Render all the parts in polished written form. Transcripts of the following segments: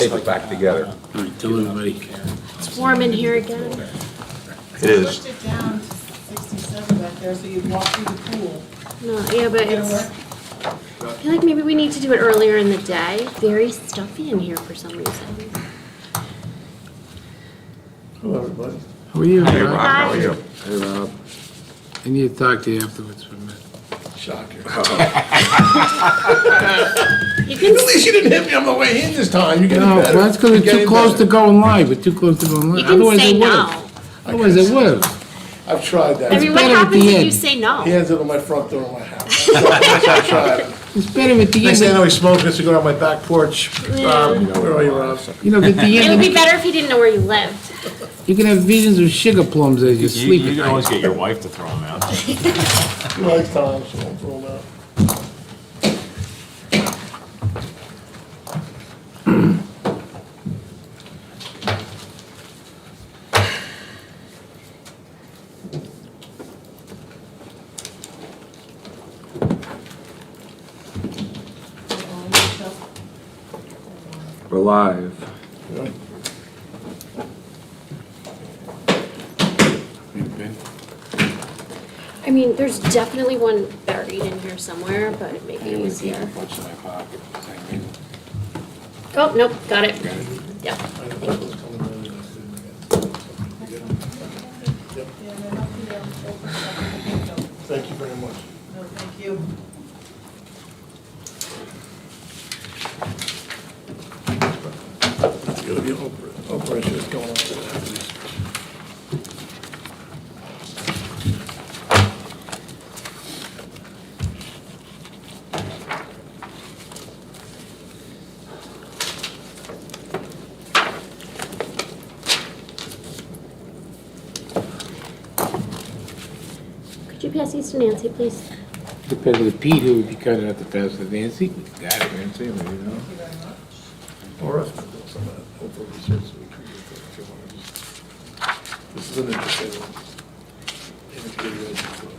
tape it back together. All right, tell everybody. It's warm in here again. It is. Pushed it down to 67 back there, so you'd walk through the pool. No, yeah, but Gonna it's, work? I feel like maybe we need to do it earlier in the day. Very stuffy in here for some reason. Hello, everybody. How are you? Hey, Rob? Rob, how are you? Hey, Rob. I need to talk to you afterwards for a minute. Shocker. You can, At least you didn't hit me on the way in this time. You're getting No, better. well, that's because You're we're too getting close to better. going live. We're too close to going live. you can Otherwise say it would've. no. Otherwise it would. I've tried that. I mean, what better at happens the if end. you say no? He ends up on my front door of my house. I've tried. It's better at the Next thing I end. know, he's smoking a cigar on my back porch. Rob, where are you, Rob? You know, at the It would be end, better if you didn't know where you lived. you can have visions of sugar plums as you sleep You at can always night. get your wife to throw them out. He likes Tom, so I'll throw him out. We're live. Yeah. I mean, there's definitely one buried in here somewhere, but maybe it was here. Oh, nope, got it. Yep. I thought it was coming in, and I didn't get him. Yeah, they're not gonna be able to open it up. Thank you very much. No, thank you. It's gonna be operation that's going on today. Could you pass these to Nancy, please? Depends on the Pete who would be cutting out the fast with Nancy. Got it, Nancy, you know. Thank you very much. Or us, we'll do some of that over research so we can get that if you want to just. This is an interesting one. And it's pretty good for us.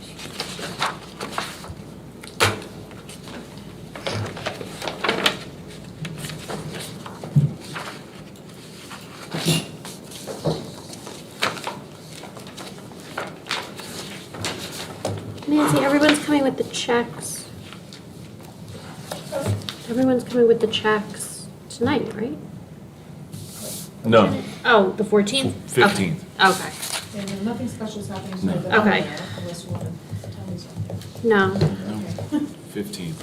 Nancy, everyone's coming with the checks. Everyone's coming with the checks tonight, right? No, Oh, the 14th? 15th. Okay. Yeah, no, nothing special's happening tonight, but Okay. I'm there, unless you want to tell me something. No. Okay. 15th.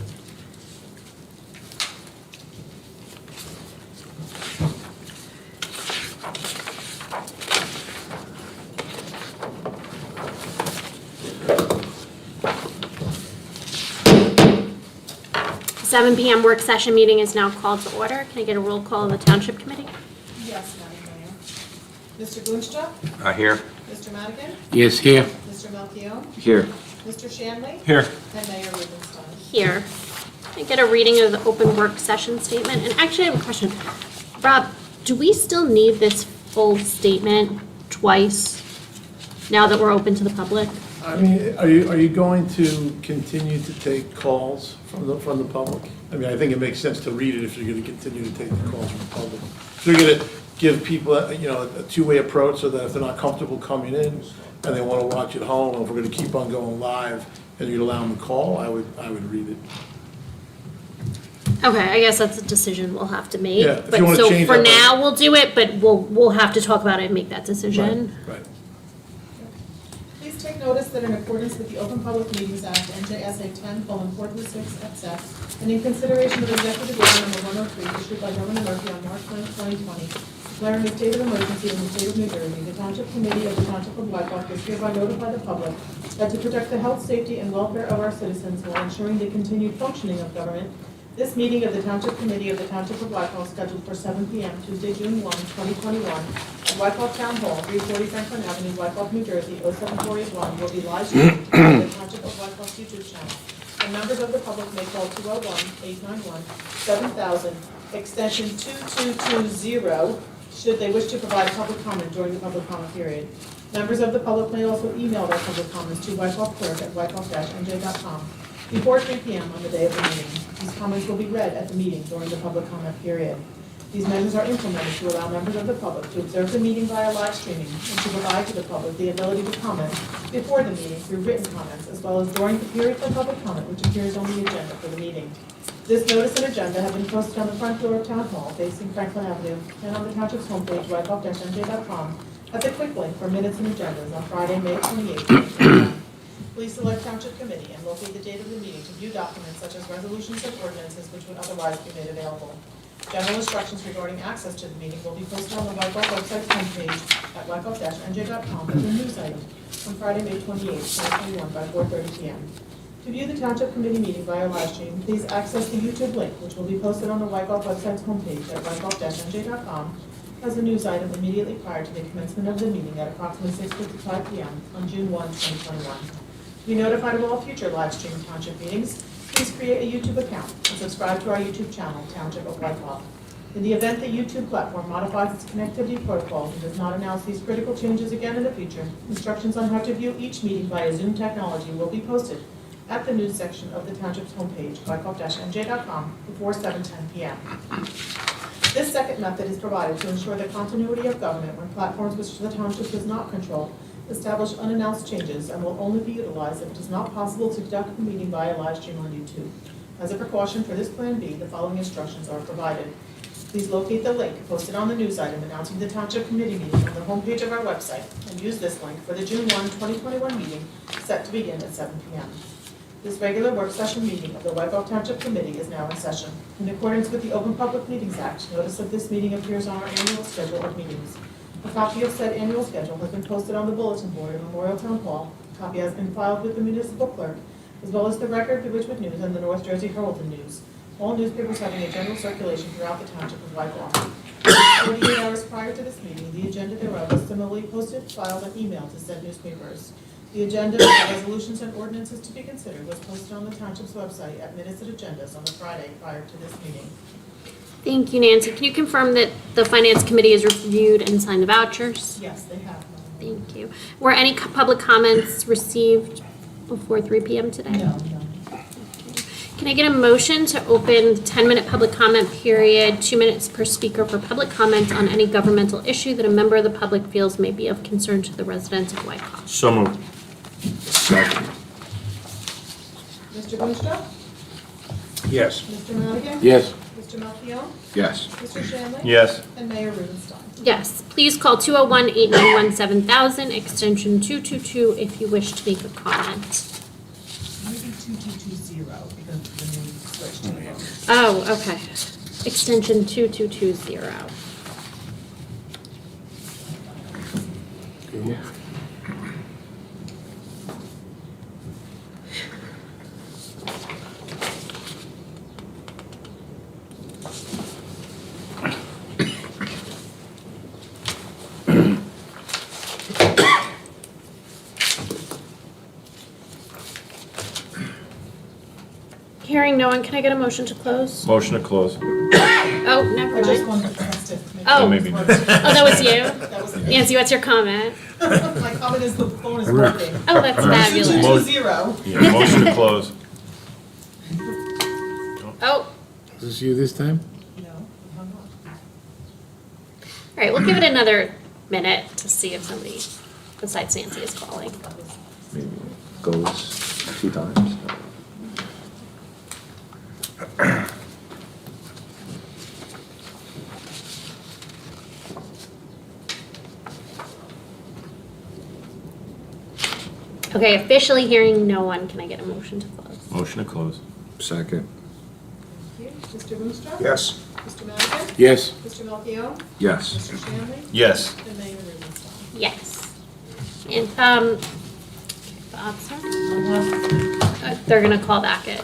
Seven PM work session meeting is now called to order. Can I get a roll call of the Township Committee? Yes, Madam Mayor. Mr. Boonstra? Here. Mr. Madigan? Yes, here. Mr. Melchior? Here. Mr. Shanley? Here. And Mayor Rubenstein. Here. Can I get a reading of the open work session statement? And actually, I have a question. Rob, do we still need this full statement twice now that we're open to the public? I mean, are you going to continue to take calls from the public? I mean, I think it makes sense to read it if you're gonna continue to take the calls from the public. So you're gonna give people, a two-way approach so that if they're not comfortable coming in and they wanna watch at home, or if we're gonna keep on going live and you'd allow them to call, I would read it. Okay, I guess that's a decision we'll have to make. Yeah, if you But wanna so change for that, now, we'll do it, but we'll have to talk about it and make that decision. Right. Please take notice that in accordance with the Open Public Meetings Act, NJSA 10:426 etc., and in consideration of Executive Order Number 103 issued by Governor Murphy on March 9, 2020, declaring a state of emergency in the state of New Jersey, the Township Committee of the Township of Blackhawk is hereby notify the public that to protect the health, safety, and welfare of our citizens while ensuring the continued functioning of government, this meeting of the Township Committee of the Township of Blackhawk scheduled for 7 p.m. Tuesday, June 1, 2021, at Blackhawk Town Hall, 340 Franklin Avenue, Blackhawk, New Jersey, 07481, will be live streamed on the Township of Blackhawk's YouTube channel. And members of the public may call 201-891-7000, extension 2220, should they wish to provide public comment during the public comment period. Members of the public may also email their public comments to whitehawk@whitehawk-nj.com before 3 p.m. on the day of the meeting. These comments will be read at the meeting during the public comment period. These measures are implemented to allow members of the public to observe the meeting via live streaming and to provide to the public the ability to comment before the meeting through written comments, as well as during the period for public comment, which appears on the agenda for the meeting. This notice and agenda have been posted on the front door of Town Hall facing Franklin Avenue and on the Township's homepage, wyckoff-nj.com, as a quick link for minutes and agendas on Friday, May 28th, 2021. Please select Township Committee and locate the date of the meeting to view documents such as resolutions and ordinances which would otherwise be made available. General instructions regarding access to the meeting will be posted on the Wyckoff website's homepage at wyckoff-nj.com as a news item on Friday, May 28th, 2021 by 4:30 p.m. To view the Township Committee meeting via live stream, please access the YouTube link, which will be posted on the Wyckoff website's homepage at wyckoff-nj.com as a news item immediately prior to the commencement of the meeting at approximately 6:55 p.m. on June 1, 2021. To be notified of all future live stream Township meetings, please create a YouTube account and subscribe to our YouTube channel, Township of Wyckoff. In the event the YouTube platform modifies its connectivity protocols and does not announce these critical changes again in the future, instructions on how to view each meeting via Zoom technology will be posted at the news section of the Township's homepage, wyckoff-nj.com, before 7:10 p.m. This second method is provided to ensure the continuity of government when platforms which the Township does not control establish unannounced changes and will only be utilized if it is not possible to conduct the meeting via live stream on YouTube. As a precaution for this Plan B, the following instructions are provided. Please locate the link posted on the news item announcing the Township Committee meeting on the homepage of our website and use this link for the June 1, 2021 meeting set to begin at 7 p.m. This regular work session meeting of the Wyckoff Township Committee is now in session. In accordance with the Open Public Meetings Act, notice of this meeting appears on our annual schedule of meetings. A copy of said annual schedule has been posted on the bulletin board in Memorial Town Hall. A copy has been filed with the municipal clerk, as well as the Record, the Ridgewood News, and the North Jersey Herald and News, all newspapers having a general circulation throughout the Township of Wyckoff. 48 hours prior to this meeting, the agenda thereof is similarly posted, filed, and emailed to said newspapers. The agenda of the resolutions and ordinances to be considered was posted on the Township's website at minutes and agendas on the Friday prior to this meeting. Thank you, Nancy. Can you confirm that the Finance Committee has reviewed and signed the vouchers? Yes, they have. Thank you. Were any public comments received before 3 p.m. today? No. Can I get a motion to open the 10-minute public comment period, 2 minutes per speaker for public comment on any governmental issue that a member of the public feels may be of concern to the residents of Wyckoff? So moved. Second. Mr. Boonstra? Yes. Mr. Madigan? Yes. Mr. Malkiel? Yes. Mr. Shanley? Yes. And Mayor Rubenstein. Yes, please call 201-891-7000, extension 222 if you wish to make a comment. Maybe 2220 because the new switch to the phone. Oh, okay. Extension 2220. Hearing no one, can I get a motion to close? Motion to close. Oh, never I just mind. wanted to test it. to make Oh. sure Maybe. it works. Oh, that was you? That was it. Nancy, what's your comment? My comment is the phone is working. Oh, that's fabulous. 2220. Yeah, motion to close. Oh, Is this you this time? No, hung up. all right, we'll give it another minute to see if somebody besides Nancy is calling. Maybe goes 2 times. Okay, officially hearing no one, can I get a motion to close? Motion to close. Second. Thank you. Mr. Boonstra? Yes. Mr. Madigan? Yes. Mr. Malkiel? Yes. Mr. Shanley? Yes. And Mayor Rubenstein. Yes. And, Bob, sorry? Uh-huh. They're gonna call back at,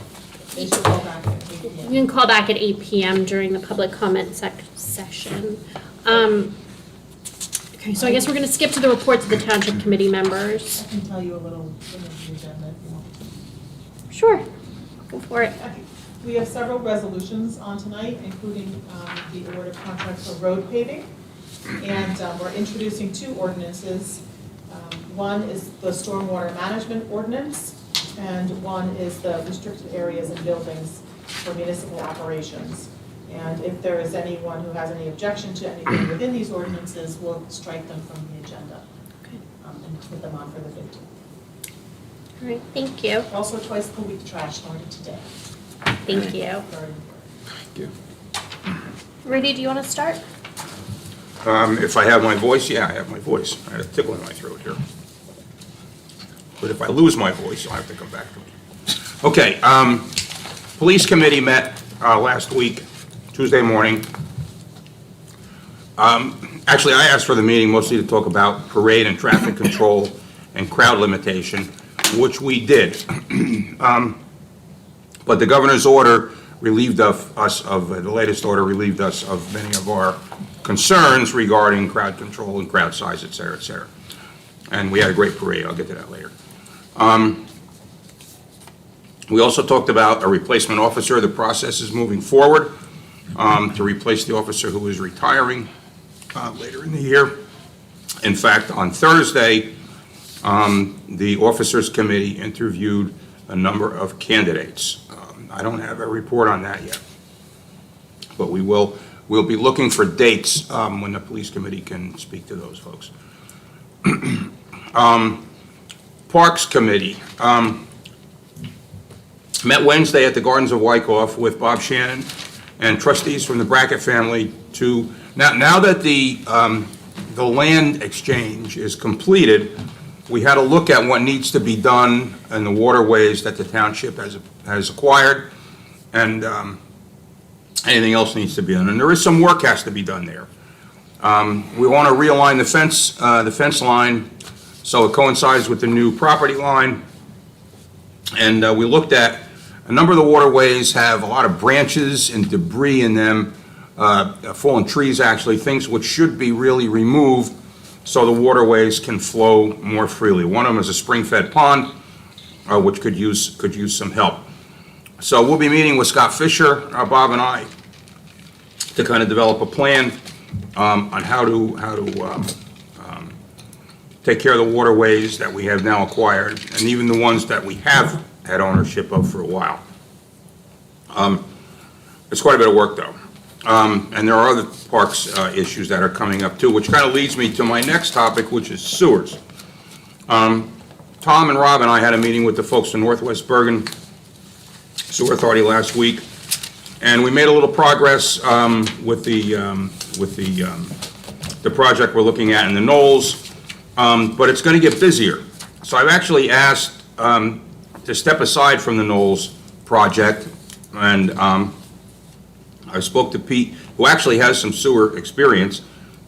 They should go back at 8 you p.m. can call back at 8 p.m. during the public comment session. Okay, so I guess we're gonna skip to the reports of the township committee members. I can tell you a little bit of the agenda if you want. Sure, go for it. Okay. We have several resolutions on tonight, including the award of contract for road paving. And we're introducing 2 ordinances. One is the stormwater management ordinance, and one is the restricted areas and buildings for municipal operations. And if there is anyone who has any objection to anything within these ordinances, we'll strike them from the agenda and put them on for the 15th. All right, thank you. Also, twice per week trash started today. Thank you. Very important. Rudy, do you want to start? If I have my voice, yeah, I have my voice. I had a tickle in my throat here. But if I lose my voice, I'll have to come back to it. Okay, police committee met last week, Tuesday morning. Actually, I asked for the meeting mostly to talk about parade and traffic control and crowd limitation, which we did. But the governor's order relieved us of, the latest order relieved us of many of our concerns regarding crowd control and crowd size, et cetera, et cetera. And we had a great parade. I'll get to that later. We also talked about a replacement officer. The process is moving forward to replace the officer who is retiring later in the year. In fact, on Thursday, the officers committee interviewed a number of candidates. I don't have a report on that yet, but we'll be looking for dates when the police committee can speak to those folks. Parks Committee met Wednesday at the Gardens of Wyckoff with Bob Shannon and trustees from the Brackett family to, now that the land exchange is completed, we had to look at what needs to be done in the waterways that the township has acquired, and anything else needs to be done. And there is some work has to be done there. We want to realign the fence line so it coincides with the new property line. And we looked at a number of the waterways have a lot of branches and debris in them, fallen trees actually, things which should be really removed so the waterways can flow more freely. One of them is a spring-fed pond, which could use some help. So we'll be meeting with Scott Fisher, Bob and I, to kind of develop a plan on how to take care of the waterways that we have now acquired, and even the ones that we have had ownership of for a while. It's quite a bit of work, though. And there are other parks issues that are coming up, too, which kind of leads me to my next topic, which is sewers. Tom and Rob and I had a meeting with the folks from Northwest Bergen Sewer Authority last week, and we made a little progress with the project we're looking at in the Knolls, but it's going to get busier. So I've actually asked to step aside from the Knolls project, and I spoke to Pete, who actually has some sewer experience,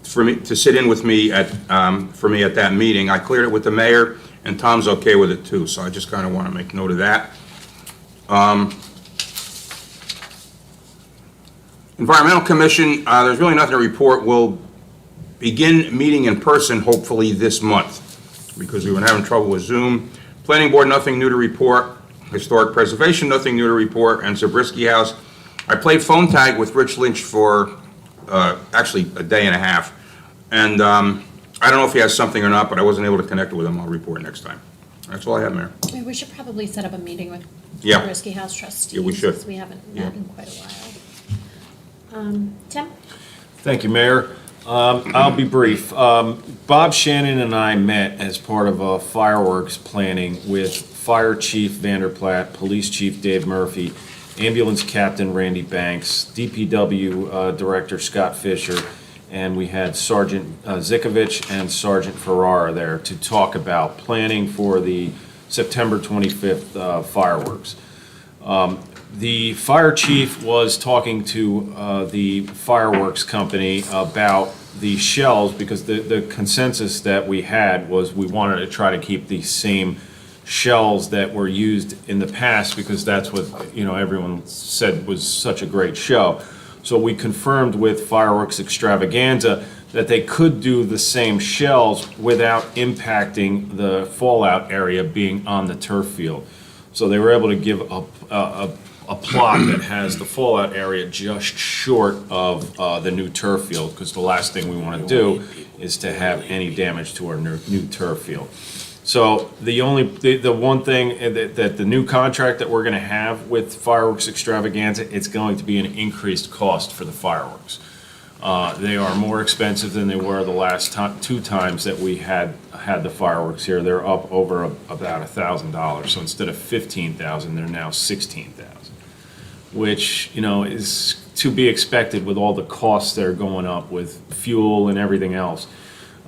for me to sit in with me at that meeting. I cleared it with the mayor, and Tom's okay with it too. So I just kind of want to make note of that. Environmental Commission, there's really nothing to report. We'll begin meeting in person hopefully this month because we've been having trouble with Zoom. Planning Board, nothing new to report. Historic Preservation, nothing new to report. And Zabriskie House, I played phone tag with Rich Lynch for actually a day and a half. And I don't know if he has something or not, but I wasn't able to connect with him. I'll report next time. That's all I have, Mayor. We should probably set up a meeting with Yeah. Risky House trustees. Yeah, we should. Since we haven't met in quite a while. Tim? Thank you, Mayor. I'll be brief. Bob Shannon and I met as part of fireworks planning with Fire Chief Vanderplatte, Police Chief Dave Murphy, Ambulance Captain Randy Banks, DPW Director Scott Fisher, and we had Sergeant Zikovich and Sergeant Ferrara there to talk about planning for the September 25th fireworks. The fire chief was talking to the fireworks company about the shells because the consensus that we had was we wanted to try to keep the same shells that were used in the past because that's what everyone said was such a great show. So we confirmed with Fireworks Extravaganza that they could do the same shells without impacting the fallout area being on the turf field. So they were able to give a plot that has the fallout area just short of the new turf field, because the last thing we want to do is to have any damage to our new turf field. So the one thing that the new contract that we're gonna have with fireworks extravaganza, it's going to be an increased cost for the fireworks. They are more expensive than they were the last two times that we had the fireworks here. They're up over about $1,000. So instead of 15,000, they're now 16,000, which, you know, is to be expected with all the costs that are going up with fuel and everything else.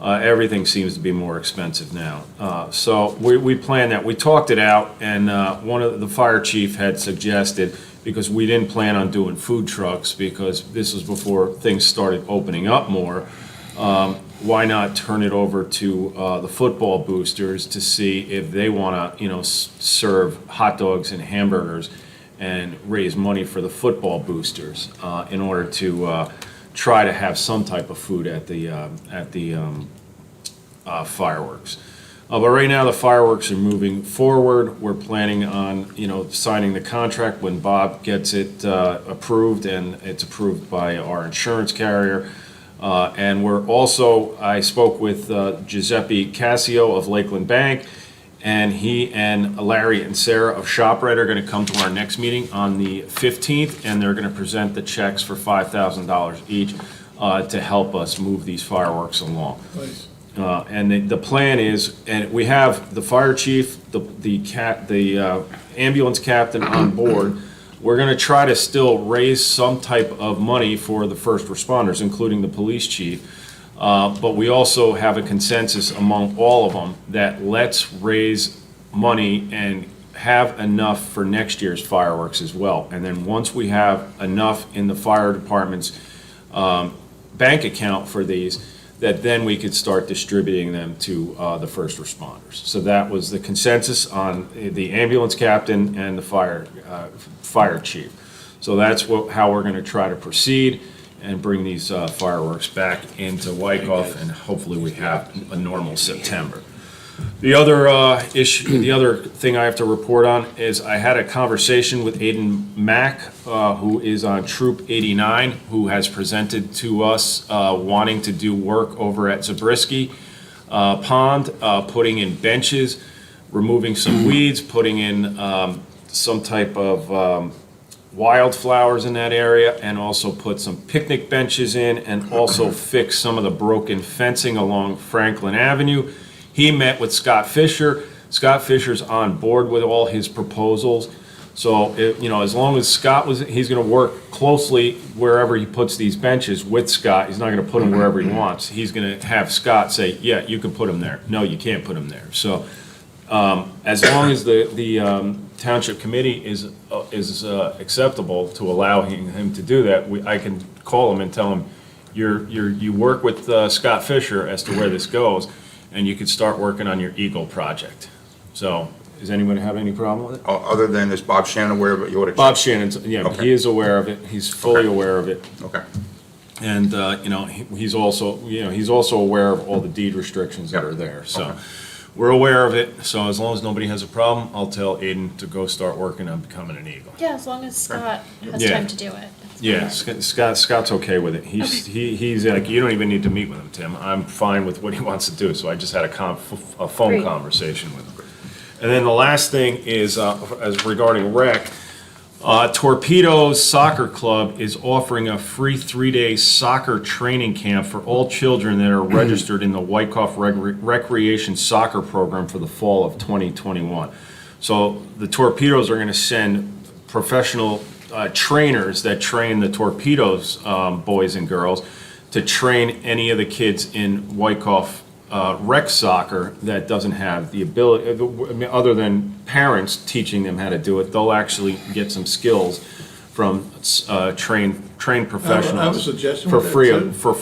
Everything seems to be more expensive now. So we planned that. We talked it out, and one of the fire chief had suggested, because we didn't plan on doing food trucks because this was before things started opening up more, why not turn it over to the football boosters to see if they want to, you know, serve hot dogs and hamburgers and raise money for the football boosters in order to try to have some type of food at the fireworks. But right now, the fireworks are moving forward. We're planning on, you know, signing the contract when Bob gets it approved, and it's approved by our insurance carrier. And we're also, I spoke with Giuseppe Cassio of Lakeland Bank, and he and Larry and Sarah of ShopRite are going to come to our next meeting on the 15th, and they're going to present the checks for $5,000 each to help us move these fireworks along. Nice. And the plan is, and we have the fire chief, the ambulance captain on board. We're going to try to still raise some type of money for the first responders, including the police chief. But we also have a consensus among all of them that let's raise money and have enough for next year's fireworks as well. And then once we have enough in the fire department's bank account for these, that then we could start distributing them to the first responders. So that was the consensus on the ambulance captain and the fire chief. So that's how we're going to try to proceed and bring these fireworks back into Wyckoff, and hopefully we have a normal September. The other thing I have to report on is I had a conversation with Aiden Mack, who is on Troop 89, who has presented to us wanting to do work over at Zabriskie Pond, putting in benches, removing some weeds, putting in some type of wildflowers in that area, and also put some picnic benches in, and also fix some of the broken fencing along Franklin Avenue. He met with Scott Fisher. Scott Fisher's on board with all his proposals. So, you know, as long as he's going to work closely wherever he puts these benches with Scott. He's not going to put them wherever he wants. He's going to have Scott say, yeah, you can put them there. No, you can't put them there. So, as long as the Township Committee is acceptable to allowing him to do that, I can call him and tell him, you work with Scott Fisher as to where this goes, and you could start working on your Eagle project. So, does anyone have any problem with it? Other than, is Bob Shannon aware of it? You ought to check. Bob Shannon's, yeah, Okay. he is aware of it. He's fully Okay. aware of it. Okay. And, you know, he's also aware of all the deed restrictions that Yep. are there. So, Okay. we're aware of it. So as long as nobody has a problem, I'll tell Aiden to go start working on becoming an Eagle. Yeah, as long as Scott has Yeah. time to do it. That's Yeah, fine. Scott's okay with it. He's like, you don't even need to meet with him, Tim. I'm fine with what he wants to do. So I just had a phone Great. conversation with him. And then the last thing is, as regarding rec, Torpedoes Soccer Club is offering a free 3-day soccer training camp for all children that are registered in the Wyckoff Recreation Soccer Program for the fall of 2021. So the Torpedoes are going to send professional trainers that train the Torpedoes boys and girls to train any of the kids in Wyckoff rec soccer that doesn't have the ability, I mean, other than parents teaching them how to do it. They'll actually get some skills from trained professionals. I have a suggestion for with that, free too. for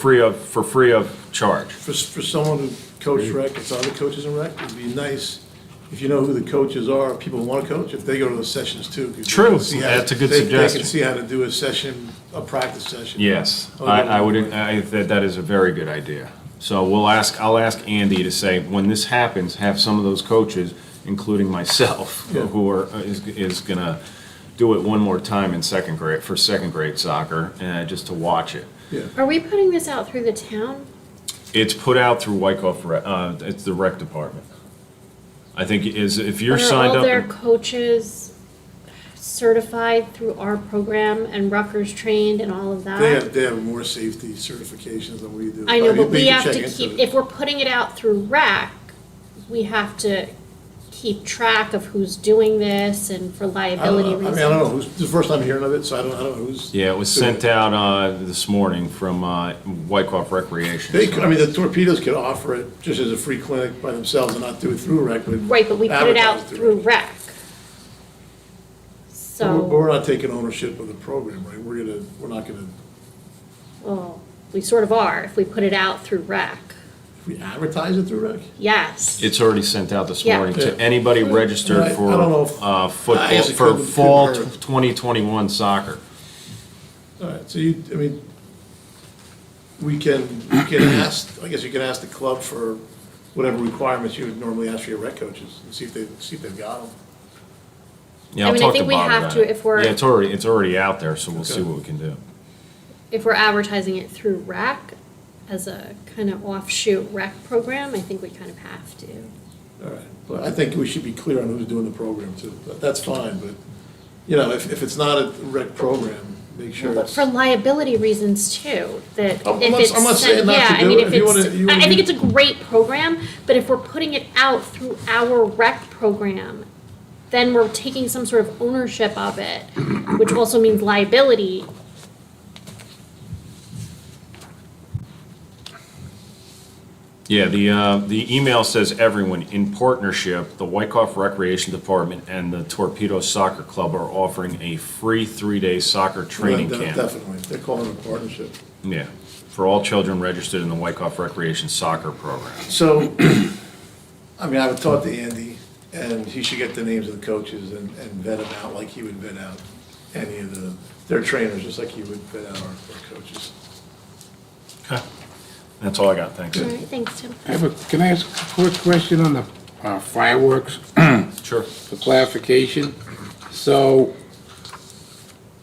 free of charge. For someone who coached rec, it's other coaches in rec, it'd be nice if you know who the coaches are, people who want to coach, if they go to those sessions too. 'Cause True. they can see how- That's a good They suggestion. can see how to do a session, a practice session. Yes, Oh, I would. yeah. That is a very good idea. So I'll ask Andy to say, when this happens, have some of those coaches, including myself, Yeah. who is gonna do it one more time in second grade soccer, just to watch it. Yeah. Are we putting this out through the town? It's put out through Wyckoff, it's the rec department. I think if you're Are signed all up. their coaches certified through our program and Rutgers trained and all of that? They have more safety certifications than we do. I know, but we can have check to into keep, it. if we're putting it out through rec, we have to keep track of who's doing this and for liability I reasons. mean, I don't know, who's, this is the first time hearing of it, so I don't know who's. Yeah, it was doing sent out this morning from Wyckoff Recreation. They could, I mean, the Torpedoes could offer it just as a free clinic by themselves and not do it through rec, but. Right, but we put it out advertise through rec. rec. But we're So, not taking ownership of the program, right? We're not gonna, well, we sort of are if we put it out through rec. if we advertise it through rec? Yes. It's already sent out this Yeah. morning to Yeah. anybody registered I for don't know if- I football, guess it for couldn't fall hurt. 2021 soccer. All right, so I mean, you can ask, I guess you can ask the club for whatever requirements you would normally ask for your rec coaches and see if they've got them. Yeah, I I'll mean, I talk think to we Bob have about to it. if we're- Yeah, it's already out there, so we'll see Okay. what we can do. If we're advertising it through rec as a kind of offshoot rec program, I think we kind of have to. All right, but I think we should be clear on who's doing the program too. But that's fine, but, you know, if it's not a rec program, make sure But it's. for liability reasons too, that I'm if not- it's. I'm not sent- saying not to yeah, I do mean, it. If you wanna- you wanna I think do- it's a great program, but if we're putting it out through our rec program, then we're taking some sort of ownership of it, which also means liability. Yeah, the email says everyone in partnership, the Wyckoff Recreation Department and the Torpedo Soccer Club are offering a free 3-day soccer training camp. Definitely, they're calling it a partnership. Yeah, for all children registered in the Wyckoff Recreation Soccer Program. So, I mean, I would talk to Andy, and he should get the names of the coaches and vet them out like he would vet out any of their trainers, just like he would vet out our coaches. Okay. That's all I got, thanks. All right, thanks, Tim. Can I ask a quick question on the fireworks Sure. for clarification? So,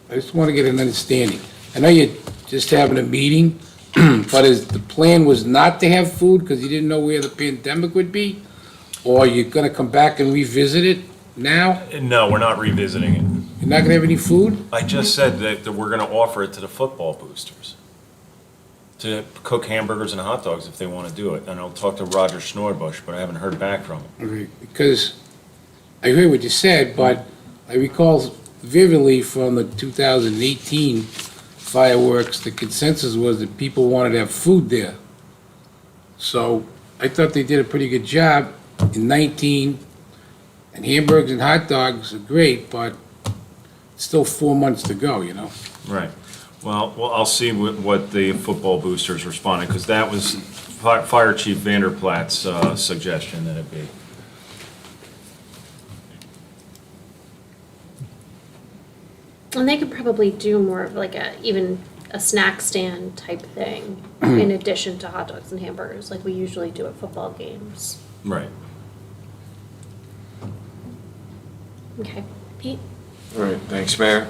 I just want to get an understanding. I know you're just having a meeting, but the plan was not to have food because you didn't know where the pandemic would be? Or you're going to come back and revisit it now? No, we're not revisiting it. You're not going to have any food? I just said that we're gonna offer it to the football boosters. To cook hamburgers and hot dogs if they wanna do it. And I'll talk to Roger Schnorbush, but I haven't heard back from him. Okay, because I heard what you said, but I recall vividly from the 2018 fireworks, the consensus was that people wanted to have food there. So I thought they did a pretty good job in 19, and hamburgers and hot dogs are great, but it's still 4 months to go, you know? Right. Well, I'll see what the football boosters responded, because that was Fire Chief Vanderplaat's suggestion that it be. And they could probably do more of like even a snack stand type thing in addition to hot dogs and hamburgers, like we usually do at football games. Right. Okay, Pete? All right, thanks, Mayor.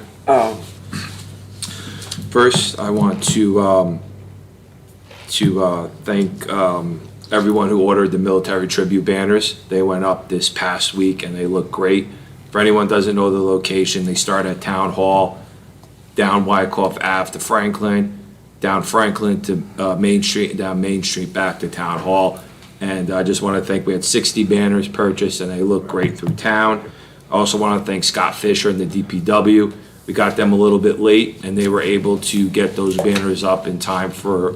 First, I want to thank everyone who ordered the military tribute banners. They went up this past week and they look great. For anyone who doesn't know the location, they start at Town Hall, down Wyckoff Ave to Franklin, down Franklin to Main Street, and down Main Street back to Town Hall. And I just want to thank, we had 60 banners purchased and they look great through town. I also want to thank Scott Fisher and the DPW. We got them a little bit late, and they were able to get those banners up in time for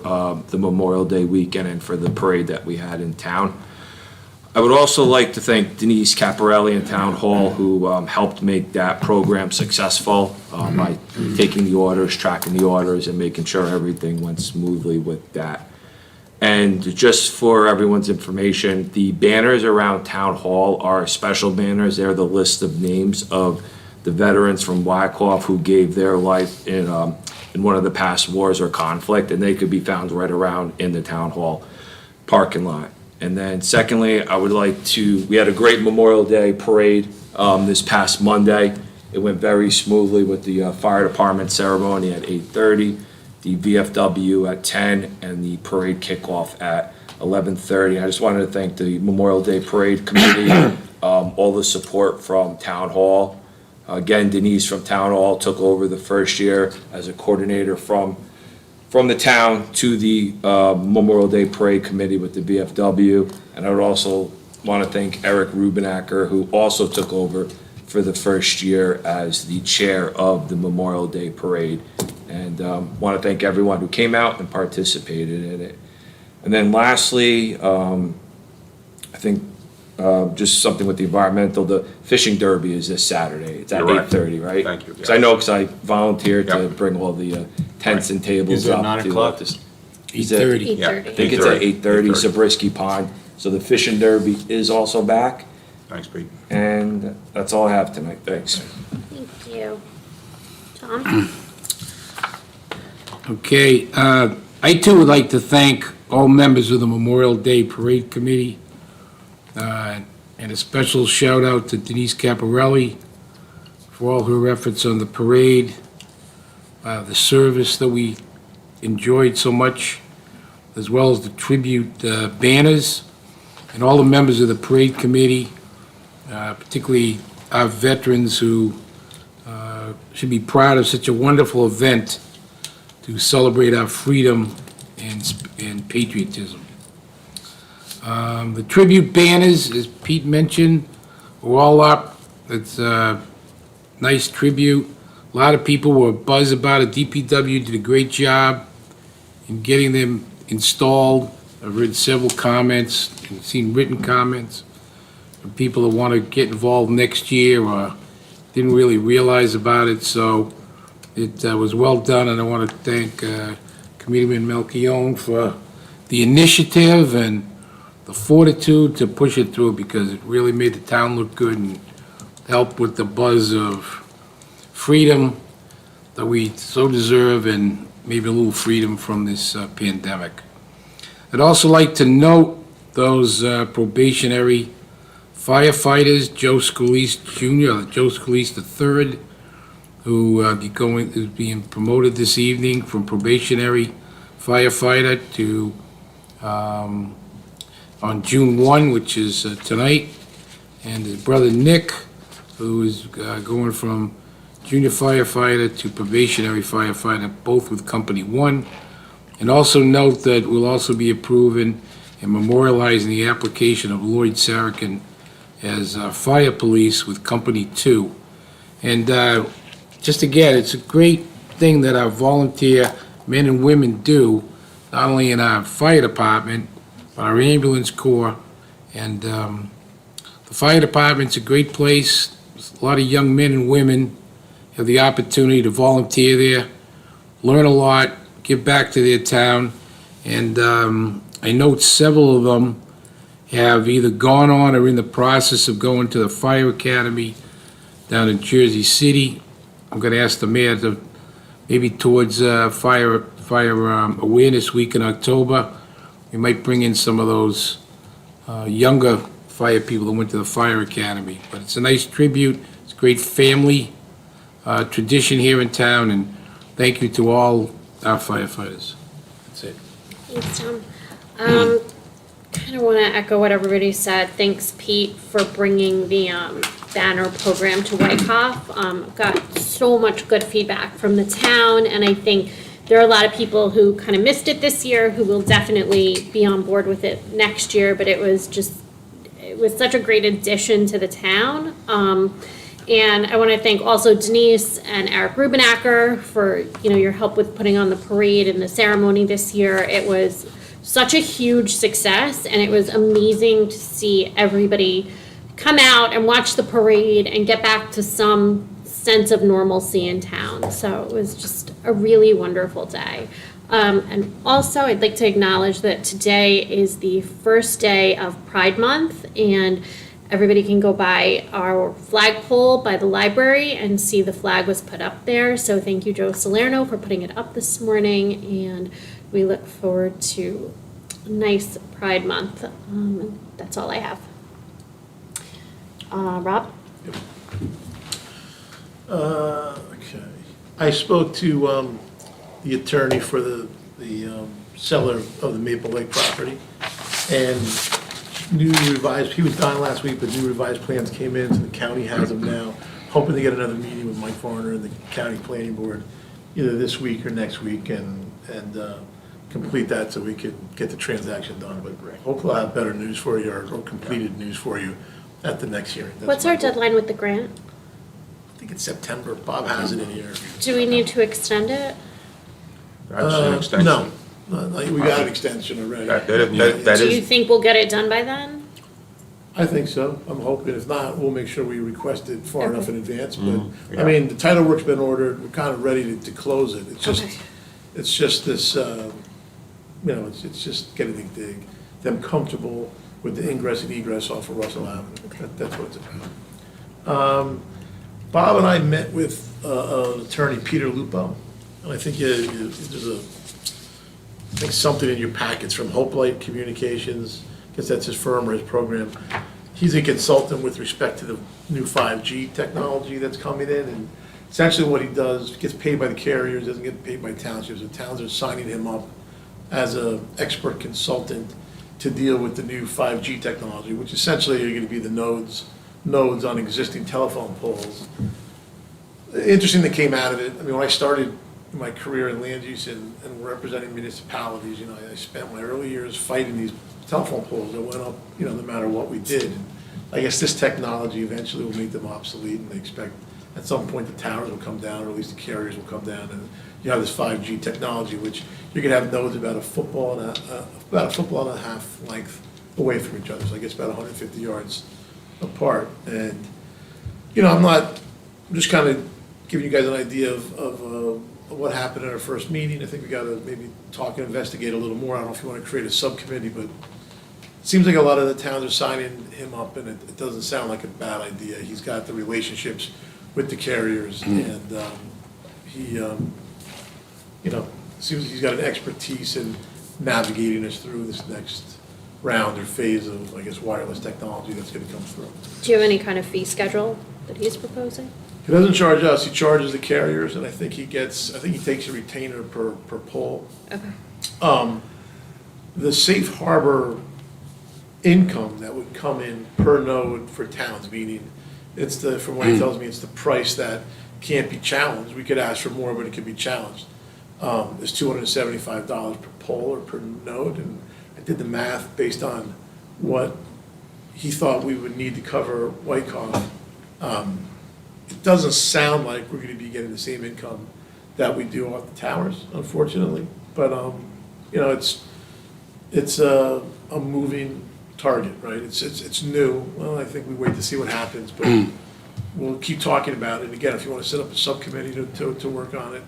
the Memorial Day weekend and for the parade that we had in town. I would also like to thank Denise Caparelli in Town Hall, who helped make that program successful by taking the orders, tracking the orders, and making sure everything went smoothly with that. And just for everyone's information, the banners around Town Hall are special banners. They're the list of names of the veterans from Wyckoff who gave their life in one of the past wars or conflict, and they could be found right around in the Town Hall parking lot. And then secondly, I would like to, we had a great Memorial Day parade this past Monday. It went very smoothly with the fire department ceremony at 8:30. The VFW at 10, and the parade kickoff at 11:30. I just wanted to thank the Memorial Day Parade Committee, all the support from Town Hall. Again, Denise from Town Hall took over the first year as a coordinator from the town to the Memorial Day Parade Committee with the VFW. And I would also want to thank Eric Rubenacker, who also took over for the first year as the chair of the Memorial Day Parade. And want to thank everyone who came out and participated in it. And then lastly, I think just something with the environmental, the fishing derby is this Saturday. It's at You're right. 8:30, right? Thank you. Because I know, because I volunteered to Yep. bring all the tents and tables Is it up. 9 to, o'clock? this- 8:30. Yeah. 8:30. I think it's at 8:30, 8:30. Zabriskie Pond. So the fishing derby is also back, Thanks, Pete. and that's all I have tonight. Thanks. Thank you. Tom? Okay, I too would like to thank all members of the Memorial Day Parade Committee, and a special shout out to Denise Caparelli for all her efforts on the parade, the service that we enjoyed so much, as well as the tribute banners, and all the members of the parade committee, particularly our veterans who should be proud of such a wonderful event to celebrate our freedom and patriotism. The tribute banners, as Pete mentioned, were all up. It's a nice tribute. A lot of people were buzzed about it. DPW did a great job in getting them installed. I've read several comments and seen written comments from people that want to get involved next year or didn't really realize about it. So it was well done, and I want to thank Committeeman Melchione for the initiative and the fortitude to push it through, because it really made the town look good and helped with the buzz of freedom that we so deserve, and maybe a little freedom from this pandemic. I'd also like to note those probationary firefighters, Joe Scalise Jr., Joe Scalise III, who is being promoted this evening from probationary firefighter to on June 1, which is tonight, and his brother Nick, who is going from junior firefighter to probationary firefighter, both with Company 1. And also note that we'll also be approving and memorializing the application of Lloyd Saracen as fire police with Company 2. And just again, it's a great thing that our volunteer men and women do, not only in our fire department, but our ambulance corps. And the fire department's a great place. There's a lot of young men and women have the opportunity to volunteer there, learn a lot, give back to their town. And I know several of them have either gone on or in the process of going to the fire academy down in Jersey City. I'm going to ask the mayor to, maybe towards Fire Awareness Week in October, we might bring in some of those younger fire people that went to the fire academy. But it's a nice tribute. It's a great family tradition here in town, and thank you to all our firefighters. That's it. Thanks, Tom. Kind of want to echo what everybody said. Thanks, Pete, for bringing the banner program to Wyckoff. Got so much good feedback from the town, and I think there are a lot of people who kind of missed it this year who will definitely be on board with it next year, but it was such a great addition to the town. And I want to thank also Denise and Eric Rubenacker for, your help with putting on the parade and the ceremony this year. It was such a huge success, and it was amazing to see everybody come out and watch the parade and get back to some sense of normalcy in town. So it was just a really wonderful day. And also, I'd like to acknowledge that today is the first day of Pride Month, and everybody can go by our flagpole by the library and see the flag was put up there. So thank you, Joe Salerno, for putting it up this morning, and we look forward to a nice Pride Month. That's all I have. Rob? Okay. I spoke to the attorney for the seller of the Maple Lake property, and new revised, he was gone last week, but new revised plans came in, so the county has them now. Hoping to get another meeting with Mike Varner and the county planning board either this week or next week and complete that so we could get the transaction done. But hopefully I'll have better news for you or completed news for you at the next hearing. That's What's my our goal. deadline with the grant? I think it's September. Bob has it in here. Do we need to extend it? That's an extension. No, we got an extension already. That Do you is, think we'll get it done by then? I think so. I'm hoping. If not, we'll make sure we request it far enough in advance. But, Yeah. I mean, the title work's been ordered. We're kind of ready to close it. Okay. It's just this, it's just getting them comfortable with the ingress and egress off of Russell Avenue. That's what it's about. Bob and I met with attorney Peter Lupo, and I think there's I think something in your packets from Hope Light Communications, I guess that's his firm or his program. He's a consultant with respect to the new 5G technology that's coming in, and essentially what he does, gets paid by the carriers, doesn't get paid by townships. The towns are signing him up as an expert consultant to deal with the new 5G technology, which essentially are going to be the nodes on existing telephone poles. Interesting that came out of it. I mean, when I started my career in land use and representing municipalities, I spent my early years fighting these telephone poles that went up, no matter what we did. And I guess this technology eventually will make them obsolete, and they expect at some point the towers will come down, or at least the carriers will come down, and you have this 5G technology, which you're gonna have nodes about a football and a half length away from each other. So I guess about 150 yards apart. And, I'm just kind of giving you guys an idea of what happened at our first meeting. I think we gotta maybe talk and investigate a little more. I don't know if you wanna create a subcommittee, but it seems like a lot of the towns are signing him up, and it doesn't sound like a bad idea. He's got the relationships with the carriers, and he, seems he's got an expertise in navigating us through this next round or phase of, I guess, wireless technology that's gonna come through. Do you have any kind of fee schedule that he's proposing? He doesn't charge us, he charges the carriers, and I think he takes a retainer per pole. Okay. The safe harbor income that would come in per node for towns, meaning from what he tells me, it's the price that can't be challenged. We could ask for more, but it could be challenged. Is $275 per pole or per node, and I did the math based on what he thought we would need to cover Wyckoff. It doesn't sound like we're gonna be getting the same income that we do off the towers, unfortunately, but, it's a moving target, right? It's new. Well, I think we wait to see what happens, but we'll keep talking about it. And again, if you want to set up a subcommittee to work on it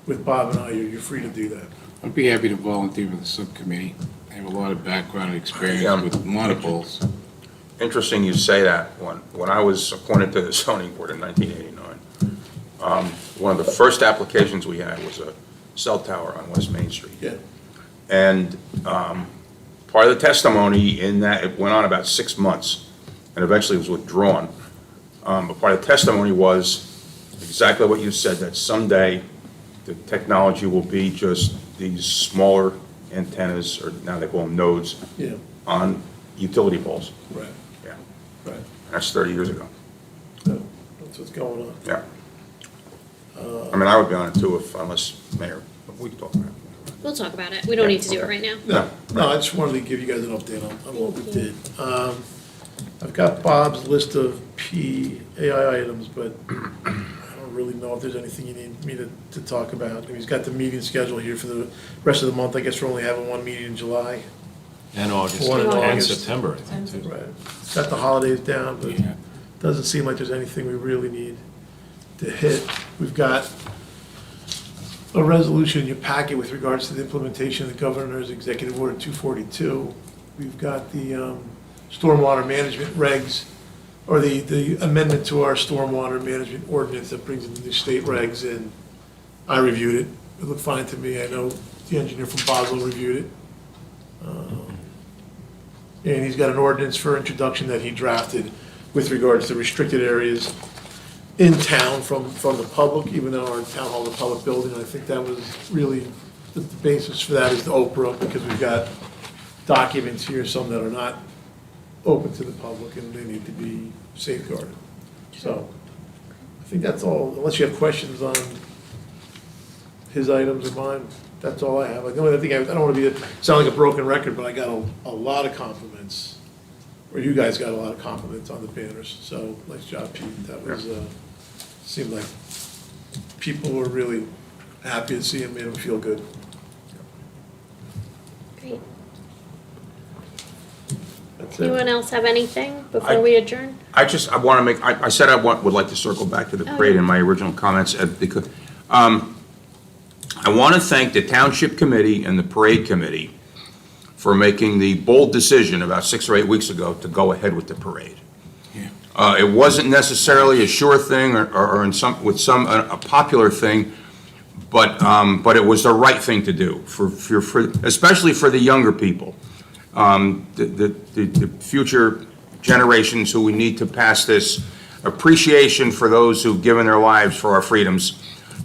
with Bob and I, you're free to do that. I'd be happy to volunteer for the subcommittee. I have a lot of background and Yeah. experience with monopoles. interesting you say that. When I was appointed to the zoning board in 1989, one of the first applications we had was a cell tower on West Main Street. Yeah. And part of the testimony in that, it went on about 6 months, and eventually was withdrawn. But part of the testimony was exactly what you said, that someday the technology will be just these smaller antennas, or now they call them nodes, Yeah, on utility poles. right, Yeah, right. that's 30 years ago. No, that's what's going on. Yeah. I mean, I would be on it too unless Mayor, we can talk about it. We'll talk about it. We don't need to do it right now. No, I just wanted to give you guys an update on what we did. I've got Bob's list of PAI items, but I don't really know if there's anything you need me to talk about. I mean, he's got the meeting schedule here for the rest of the month. I guess we're only having one meeting in July. And August, One in and August. September, I think, too. Right. Got the holidays down, but Yeah. doesn't seem like there's anything we really need to hit. We've got a resolution in your packet with regards to the implementation of the governor's executive order 242. We've got the stormwater management regs, or the amendment to our stormwater management ordinance that brings in the new state regs in. I reviewed it. It looked fine to me. I know the engineer from Basel reviewed it. And he's got an ordinance for introduction that he drafted with regards to restricted areas in town from the public, even though our town hall is a public building. I think that was really, the basis for that is the Oprah, because we've got documents here, some that are not open to the public and they need to be safeguarded. So I think that's all, unless you have questions on his items or mine, that's all I have. Like, the only thing, I don't want to sound like a broken record, but I got a lot of compliments, or you guys got a lot of compliments on the banners, so nice job, Pete. That was, seemed like people were really happy to see him, made them feel good. Great. That's it. Anyone else have anything before we adjourn? I want to make, I said would like to circle back to the Oh, parade yeah. in my original comments, because, I want to thank the Township Committee and the Parade Committee for making the bold decision about 6 or 8 weeks ago to go ahead with the parade. It wasn't necessarily a sure thing or a popular thing, but it was the right thing to do, especially for the younger people. The future generations who we need to pass this appreciation for those who've given their lives for our freedoms.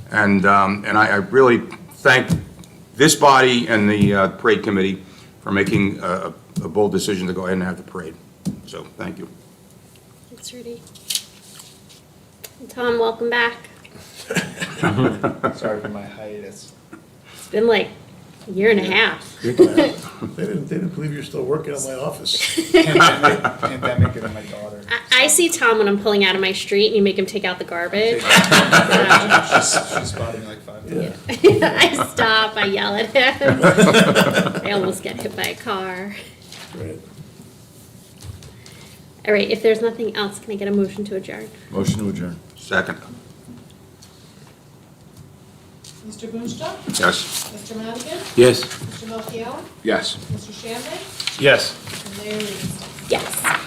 And I really thank this body and the parade committee for making a bold decision to go ahead and have the parade. So, thank you. Thanks, Rudy. And Tom, welcome back. Sorry for my hiatus. It's been like a year and a half. They didn't believe you're still working in my office. Pandemic and my daughter. I see Tom when I'm pulling out of my street and you make him take out the garbage. She spotted me like 5 times. I stop, I yell at him. I almost get hit by a car. Right. All right, if there's nothing else, can I get a motion to adjourn? Motion to adjourn. Second. Mr. Boonstra? Yes. Mr. Madigan? Yes. Mr. Melchior? Yes. Mr. Shanley? Yes. And Mayor Livingston? Yes.